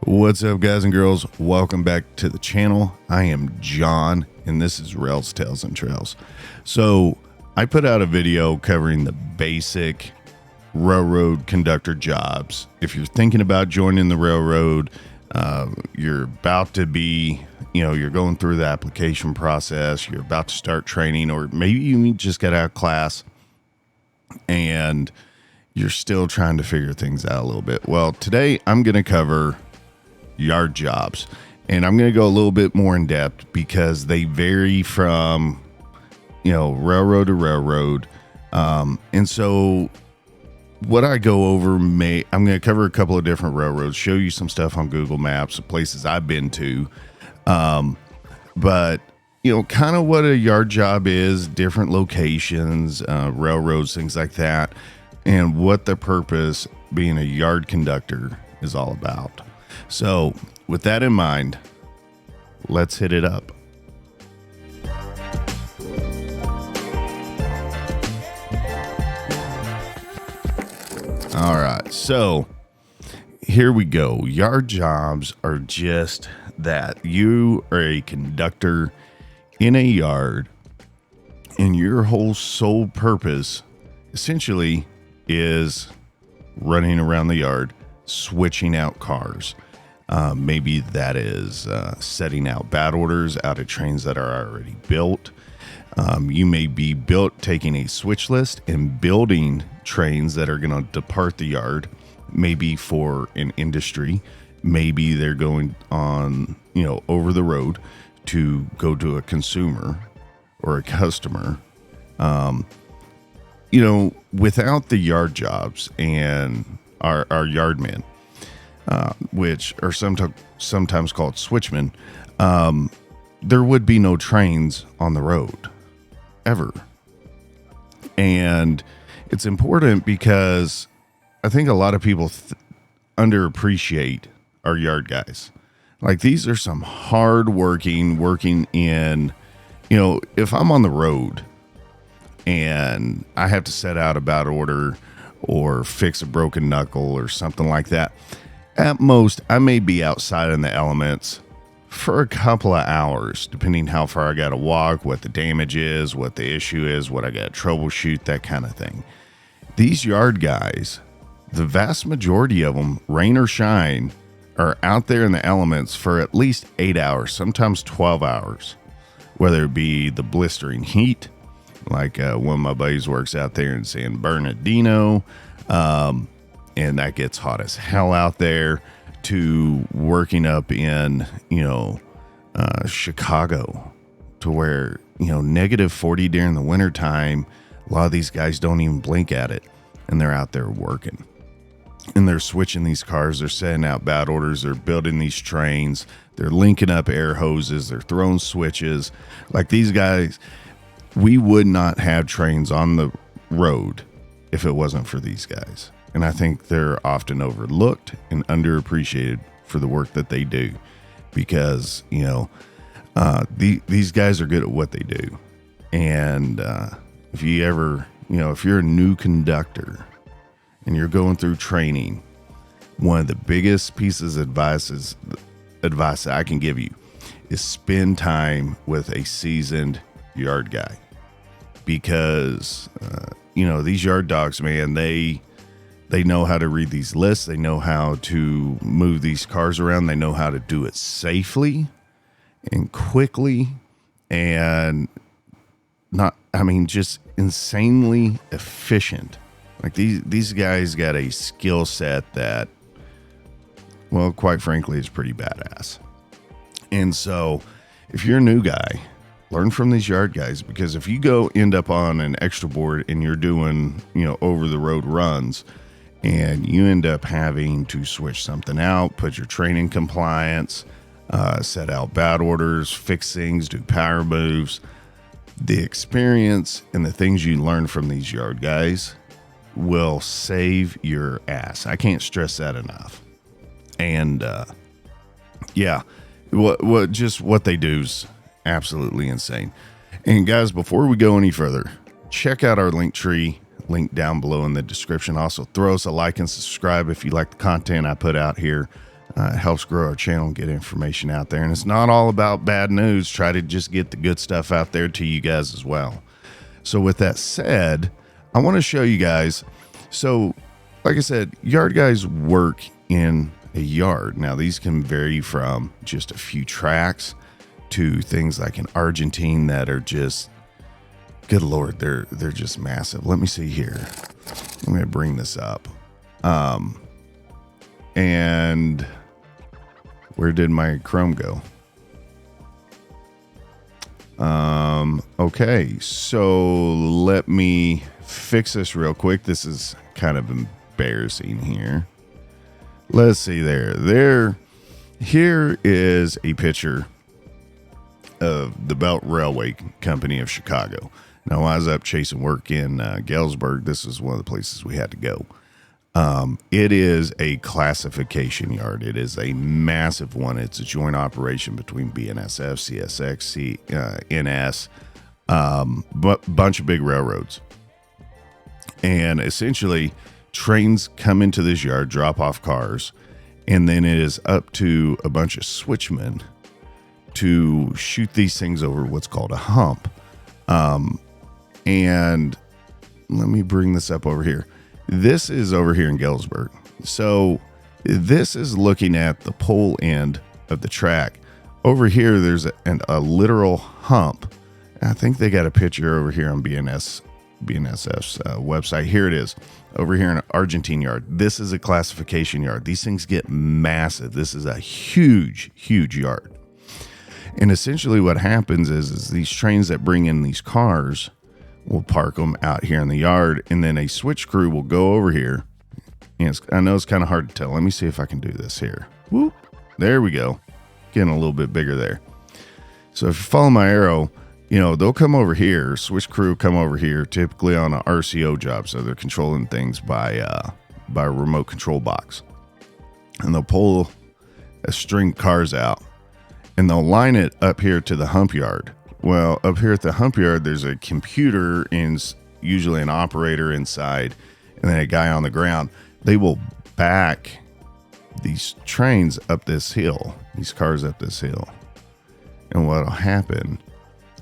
What's up, guys and girls? Welcome back to the channel. I am John, and this is Rails, Tales, and Trails. So I put out a video covering the basic railroad conductor jobs. If you're thinking about joining the railroad, you're about to be, you're going through the application process, you're about to start training, or maybe you just got out of class and you're still trying to figure things out a little bit. Well, today I'm going to cover yard jobs, and I'm going to go a little bit more in depth because they vary from railroad to railroad, and so what I go over I'm going to cover a couple of different railroads, show you some stuff on Google Maps of places I've been to, but kind of what a yard job is, different locations, railroads, things like that, and what the purpose being a yard conductor is all about. So with that in mind, let's hit it up. All right, so here we go. Yard jobs are just that. You are a conductor in a yard, and your whole sole purpose essentially is running around the yard, switching out cars. Maybe that is setting out bad orders out of trains that are already built. You may be taking a switch list and building trains that are going to depart the yard, maybe for an industry. Maybe they're going on, over the road to go to a consumer or a customer. Without the yard jobs and our yardmen, which are sometimes called switchmen, there would be no trains on the road ever. And it's important because I think a lot of people underappreciate our yard guys. Like, these are some working in, if I'm on the road and I have to set out a bad order or fix a broken knuckle or something like that, at most, I may be outside in the elements for a couple of hours, depending how far I got to walk, what the damage is, what the issue is, what I got to troubleshoot, that kind of thing. These yard guys, the vast majority of them, rain or shine, are out there in the elements for at least 8 hours, sometimes 12 hours, whether it be the blistering heat, like one of my buddies works out there in San Bernardino, and that gets hot as hell out there, to working up in, Chicago, to where, -40 during the wintertime. A lot of these guys don't even blink at it, and they're out there working. And they're switching these cars, they're setting out bad orders, they're building these trains, they're linking up air hoses, they're throwing switches. Like, these guys, we would not have trains on the road if it wasn't for these guys. And I think they're often overlooked and underappreciated for the work that they do, because, these guys are good at what they do. And if you ever, if you're a new conductor and you're going through training, one of the biggest pieces of advice I can give you is spend time with a seasoned yard guy, because, these yard dogs, man, they know how to read these lists. They know how to move these cars around. They know how to do it safely and quickly, and just insanely efficient. Like, these guys got a skill set that, well, quite frankly, is pretty badass. And so if you're a new guy, learn from these yard guys, because if you end up on an extra board and you're doing, over the road runs, and you end up having to switch something out, put your train in compliance, set out bad orders, fix things, do power moves, the experience and the things you learn from these yard guys will save your ass. I can't stress that enough. And what they do is absolutely insane. And guys, before we go any further, check out our link tree, link down below in the description. Also, throw us a like and subscribe if you like the content I put out here. It helps grow our channel and get information out there. And it's not all about bad news. Try to just get the good stuff out there to you guys as well. So with that said, I want to show you guys. So like I said, yard guys work in a yard. Now these can vary from just a few tracks to things like in Argentine that are just, good Lord, they're just massive. Let me see here. I'm going to bring this up. And where did my Chrome go? Okay, so let me fix this real quick. This is kind of embarrassing here. Let's see there. Here is a picture of the Belt Railway Company of Chicago. Now, while I was up chasing work in Galesburg, this is one of the places we had to go. It is a classification yard. It is a massive one. It's a joint operation between BNSF, CSX, NS, bunch of big railroads. And essentially, trains come into this yard, drop off cars, and then it is up to a bunch of switchmen to shoot these things over what's called a hump. And let me bring this up over here. This is over here in Galesburg. So this is looking at the pole end of the track. Over here, there's a literal hump. I think they got a picture over here on BNSF's website. Here it is, over here in an Argentine yard. This is a classification yard. These things get massive. This is a huge, huge yard. And essentially what happens is these trains that bring in these cars will park them out here in the yard, and then a switch crew will go over here. And I know it's kind of hard to tell. Let me see if I can do this here. Whoop. There we go. Getting a little bit bigger there. So if you follow my arrow, they'll come over here. Switch crew come over here, typically on an RCO job. So they're controlling things by a remote control box. And they'll pull a string of cars out, and they'll line it up here to the hump yard. Well, up here at the hump yard, there's a computer and usually an operator inside, and then a guy on the ground. They will back these trains up this hill, these cars up this hill. And what'll happen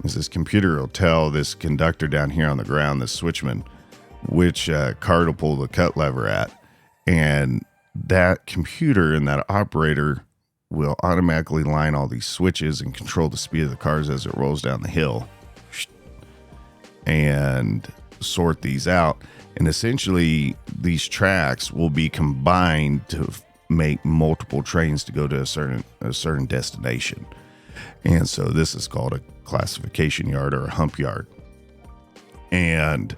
is this computer will tell this conductor down here on the ground, this switchman, which car to pull the cut lever at. And that computer and that operator will automatically line all these switches and control the speed of the cars as it rolls down the hill and sort these out. And essentially these tracks will be combined to make multiple trains to go to a certain destination. And so this is called a classification yard or a hump yard. And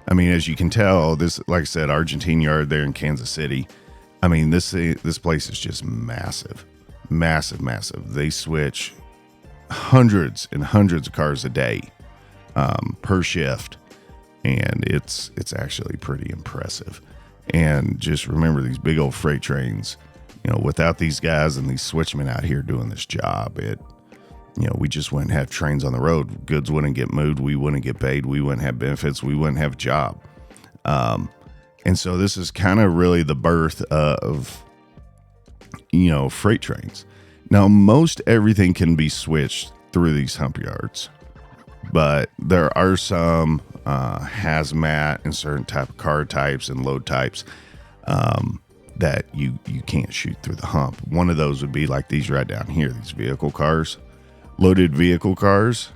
I mean, as you can tell, this, like I said, Argentine yard there in Kansas City. I mean, this place is just massive. Massive. They switch hundreds and hundreds of cars a day per shift, and it's actually pretty impressive. And just remember, these big old freight trains, without these guys and these switchmen out here doing this job, we just wouldn't have trains on the road. Goods wouldn't get moved. We wouldn't get paid. We wouldn't have benefits. We wouldn't have a job. And so this is kind of really the birth of freight trains. Now, most everything can be switched through these hump yards, but there are some hazmat and certain type of car types and load types that you can't shoot through the hump. One of those would be like these right down here, these vehicle cars, loaded vehicle cars.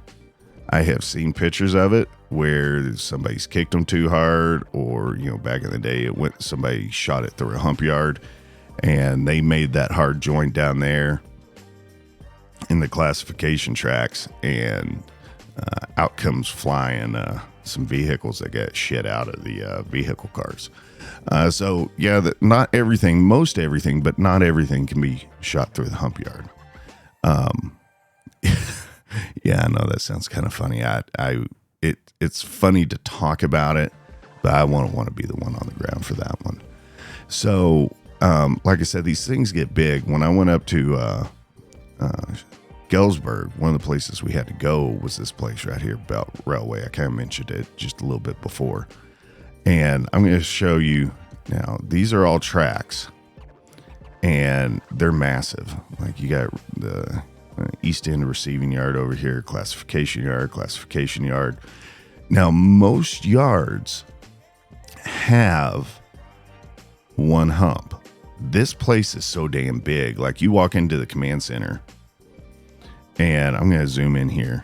I have seen pictures of it where somebody's kicked them too hard, or back in the day somebody shot it through a hump yard. And they made that hard joint down there in the classification tracks, and out comes flying some vehicles that got shit out of the vehicle cars. So yeah, not everything, most everything, but not everything can be shot through the hump yard. Yeah, I know that sounds kind of funny. It's funny to talk about it, but I won't want to be the one on the ground for that one. So, like I said, these things get big. When I went up to Galesburg, one of the places we had to go was this place right here, Belt Railway. I kind of mentioned it just a little bit before. And I'm going to show you now. These are all tracks. and they're massive. Like, you got the East End receiving yard over here, classification yard. Now, most yards have one hump. This place is so damn big. Like, you walk into the command center, and I'm going to zoom in here,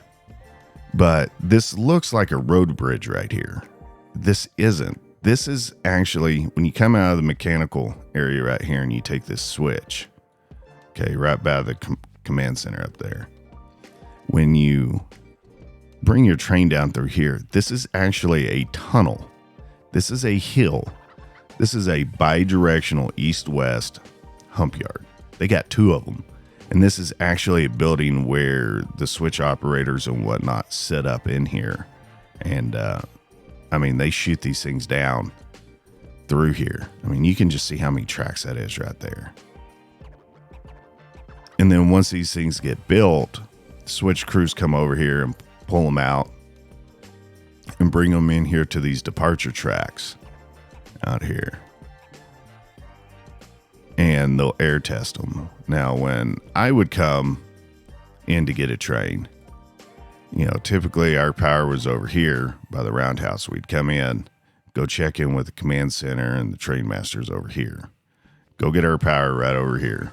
but this looks like a road bridge right here. This isn't. This is actually, when you come out of the mechanical area right here and you take this switch, okay, right by the command center up there. When you bring your train down through here, this is actually a tunnel. This is a hill. This is a bi-directional east-west hump yard. They got 2 of them. And this is actually a building where the switch operators and whatnot set up in here. And, I mean, they shoot these things down through here. I mean, you can just see how many tracks that is right there. And then once these things get built, switch crews come over here and pull them out and bring them in here to these departure tracks out here. And they'll air test them. Now, when I would come in to get a train, you know, typically our power was over here by the roundhouse. We'd come in, go check in with the command center and the train masters over here. Go get our power right over here.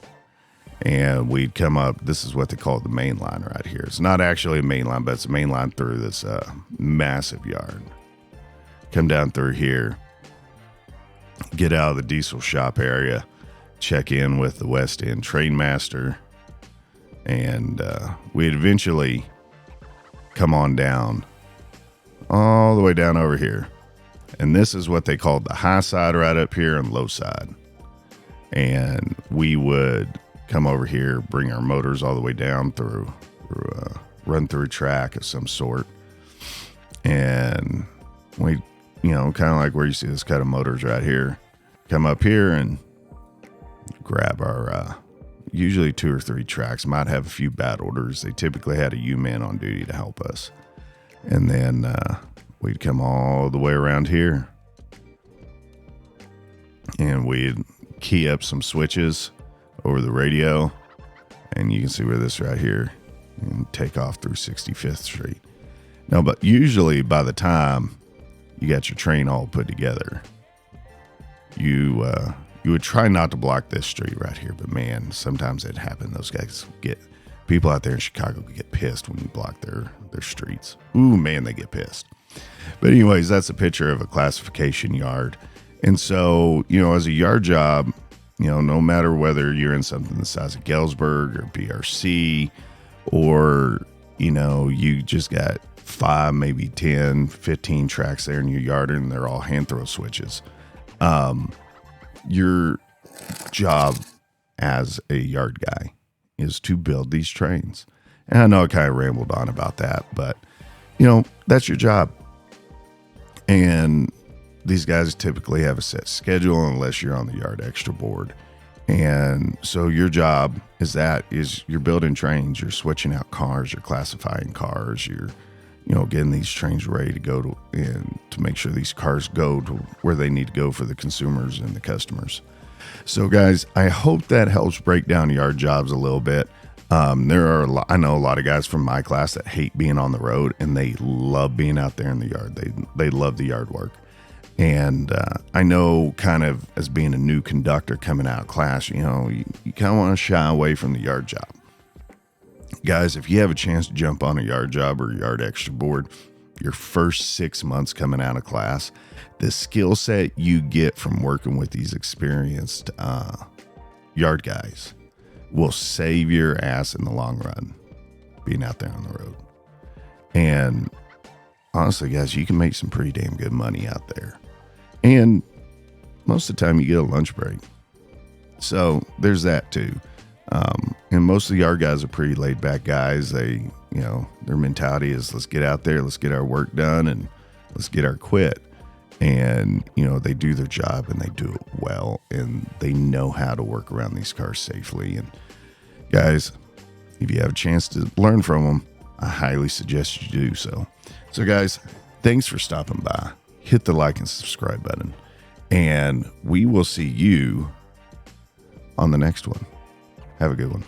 And we'd come up. This is what they call the main line right here. It's not actually a main line, but it's a main line through this massive yard. Come down through here, get out of the diesel shop area, check in with the West End train master, and we'd eventually come on down all the way down over here. And this is what they called the high side right up here and low side. And we would come over here, bring our motors all the way down through run through a track of some sort. And we, you know, kind of like where you see this kind of motors right here, come up here and grab our, usually 2 or 3 tracks, might have a few bad orders. They typically had a U-man on duty to help us. And then we'd come all the way around here and we'd key up some switches over the radio, and you can see where this right here, and take off through 65th Street. Now, but usually by the time you got your train all put together, you would try not to block this street right here, but man, sometimes it happened. Those guys people out there in Chicago get pissed when you block their streets. Ooh, man, they get pissed. But anyways, that's a picture of a classification yard. And so, you know, as a yard job, you know, no matter whether you're in something the size of Galesburg or BRC, or, you know, you just got 5, maybe 10, 15 tracks there in your yard and they're all hand throw switches. Your job as a yard guy is to build these trains. And I know I kind of rambled on about that, but, you know, that's your job. And these guys typically have a set schedule unless you're on the yard extra board. And so your job is you're building trains, you're switching out cars, you're classifying cars, you're, you know, getting these trains ready to go to, and to make sure these cars go to where they need to go for the consumers and the customers. So guys, I hope that helps break down yard jobs a little bit. I know a lot of guys from my class that hate being on the road and they love being out there in the yard. They love the yard work. And I know, kind of as being a new conductor coming out of class, you know, you kind of want to shy away from the yard job. Guys, if you have a chance to jump on a yard job or yard extra board, your first 6 months coming out of class, the skill set you get from working with these experienced yard guys will save your ass in the long run being out there on the road. And honestly, guys, you can make some pretty damn good money out there. And most of the time you get a lunch break. So there's that too. And most of the yard guys are pretty laid back guys. They, you know, their mentality is let's get out there, let's get our work done, and let's get our quit. And, you know, they do their job and they do it well, and they know how to work around these cars safely. And guys, if you have a chance to learn from them, I highly suggest you do so. So guys, thanks for stopping by. Hit the like and subscribe button, and we will see you on the next one. Have a good one.